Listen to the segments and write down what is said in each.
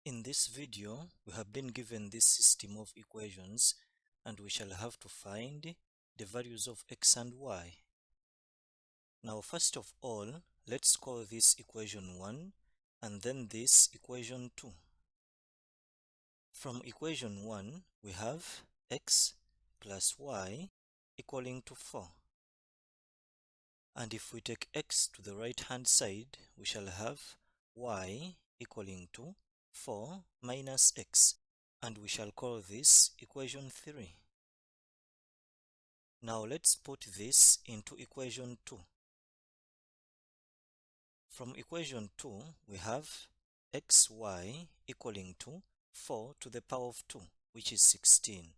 In this video, we have been given this system of equations and we shall have to find the values of x and y. Now, first of all, let's call this equation 1 and then this equation 2. From equation 1, we have x plus y equaling to 4. And if we take x to the right hand side, we shall have y equaling to 4 minus x, and we shall call this equation 3. Now let's put this into equation 2. From equation 2, we have xy equaling to 4 to the power of 2, which is 16.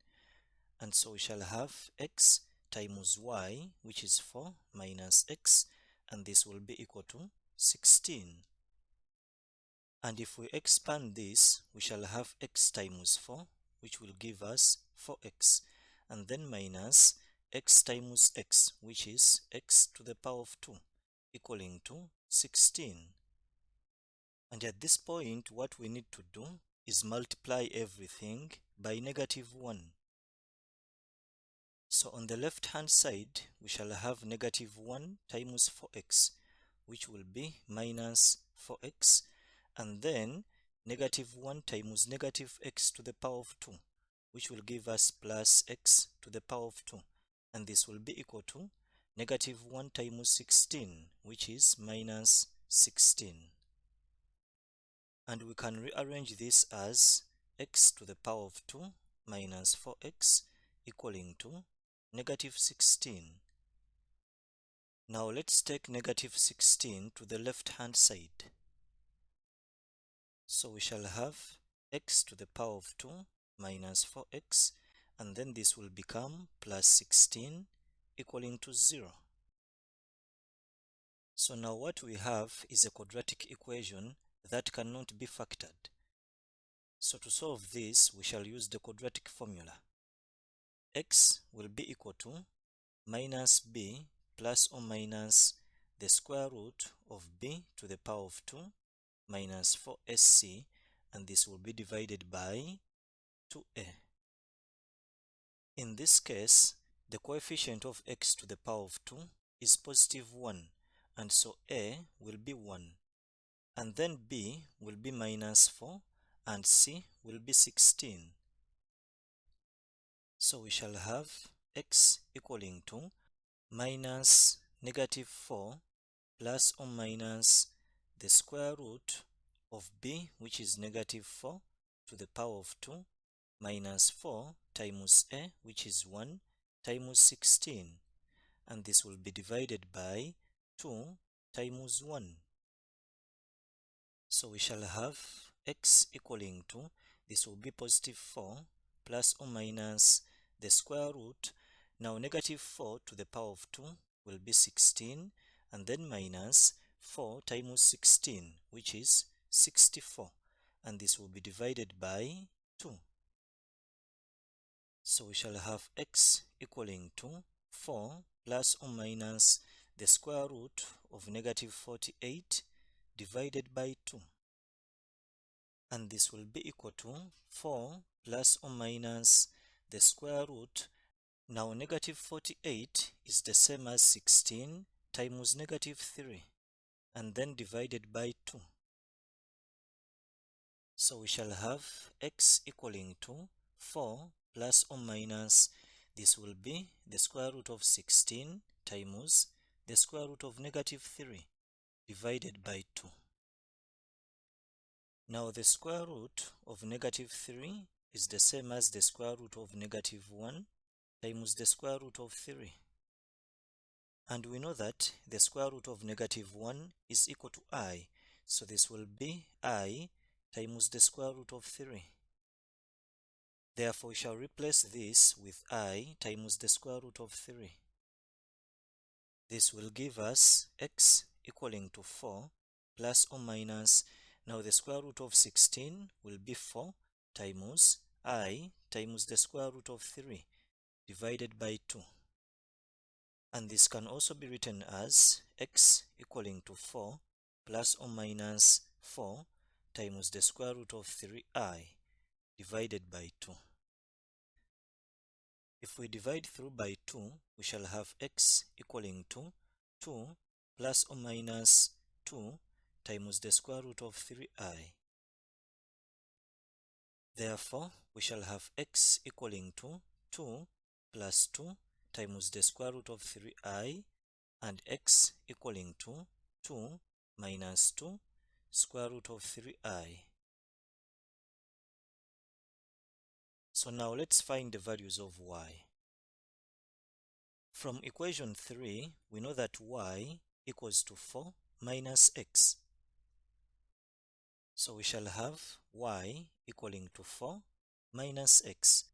And so we shall have x times y, which is 4 minus x, and this will be equal to 16. And if we expand this, we shall have x times 4, which will give us 4x, and then minus x times x, which is x to the power of 2, equaling to 16. And at this point, what we need to do is multiply everything by -1. So on the left hand side, we shall have -1 times 4x, which will be minus 4x, and then -1 times -x to the power of 2, which will give us plus x to the power of 2, and this will be equal to -1 times 16, which is minus 16. And we can rearrange this as x to the power of 2 minus 4x equaling to -16. Now let's take -16 to the left hand side. So we shall have x to the power of 2 minus 4x, and then this will become plus 16 equaling to 0. So now what we have is a quadratic equation that cannot be factored. So to solve this, we shall use the quadratic formula. X will be equal to minus b plus or minus the square root of b to the power of 2 minus 4sc, and this will be divided by 2a. In this case, the coefficient of x to the power of 2 is positive 1, and so a will be 1, and then b will be minus 4, and c will be 16. So we shall have x equaling to minus -4 plus or minus the square root of b, which is -4 to the power of 2 minus 4 times a, which is 1, times 16, and this will be divided by 2 times 1. So we shall have x equaling to, this will be positive 4 plus or minus the square root. Now -4 to the power of 2 will be 16, and then minus 4 times 16, which is 64, and this will be divided by 2. So we shall have x equaling to 4 plus or minus the square root of -48 divided by 2. And this will be equal to 4 plus or minus the square root. Now -48 is the same as 16 times -3, and then divided by 2. So we shall have x equaling to 4 plus or minus, this will be the square root of 16 times the square root of -3 divided by 2. Now the square root of -3 is the same as the square root of -1 times the square root of 3. And we know that the square root of -1 is equal to I, so this will be I times the square root of 3. Therefore, we shall replace this with I times the square root of 3. This will give us x equaling to 4 plus or minus, now the square root of 16 will be 4 times I times the square root of 3 divided by 2. And this can also be written as x equaling to 4 plus or minus 4 times the square root of 3I divided by 2. If we divide through by 2, we shall have x equaling to 2 plus or minus 2 times the square root of 3I. Therefore, we shall have x equaling to 2 plus 2 times the square root of 3I and x equaling to 2 minus 2 square root of 3I. So now let's find the values of y. From equation 3, we know that y equals to 4 minus x. So we shall have y equaling to 4 minus x.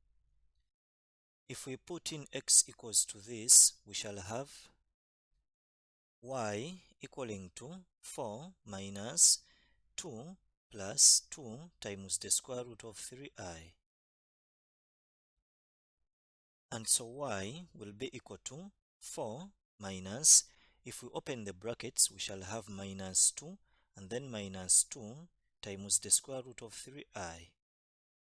If we put in x equals to this, we shall have y equaling to 4 minus 2 plus 2 times the square root of 3I. And so y will be equal to 4 minus, if we open the brackets, we shall have minus 2 and then minus 2 times the square root of 3I.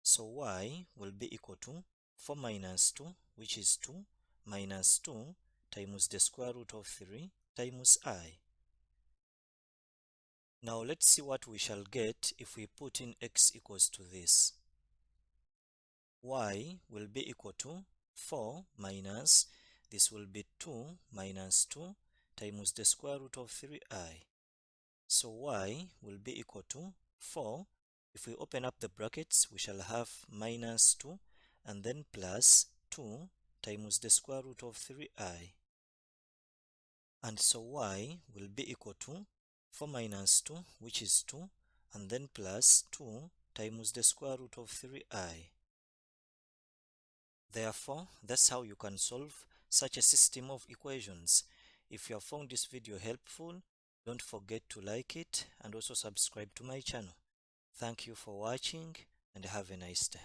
So y will be equal to 4 minus 2, which is 2, minus 2 times the square root of 3 times I. Now let's see what we shall get if we put in x equals to this. Y will be equal to 4 minus, this will be 2 minus 2 times the square root of 3I. So y will be equal to 4. If we open up the brackets, we shall have minus 2 and then plus 2 times the square root of 3I. And so y will be equal to 4 minus 2, which is 2, and then plus 2 times the square root of 3I. Therefore, that's how you can solve such a system of equations. If you have found this video helpful, don't forget to like it and also subscribe to my channel. Thank you for watching and have a nice day.